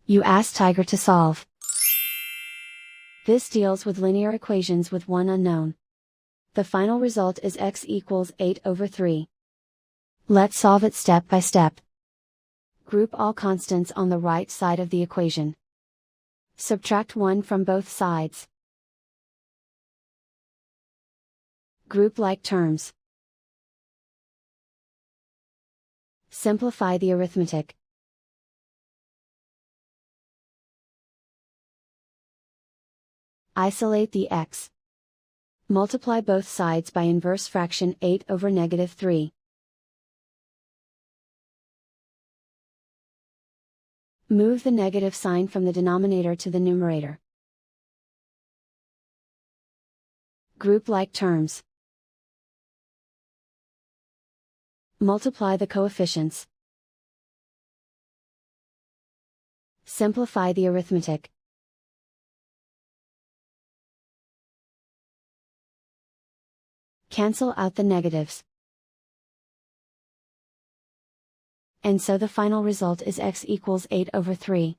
You ask Tiger to solve. This deals with linear equations with one unknown. The final result is x equals 8/3. Let's solve it step by step. Group all constants on the right side of the equation. Subtract 1 from both sides. Group like terms. Simplify the arithmetic. Isolate the x. Multiply both sides by inverse fraction 8/3. Move the negative sign from the denominator to the numerator. Group like terms. Multiply the coefficients. Simplify the arithmetic. Cancel out the negatives. And so the final result is x equals 8/3.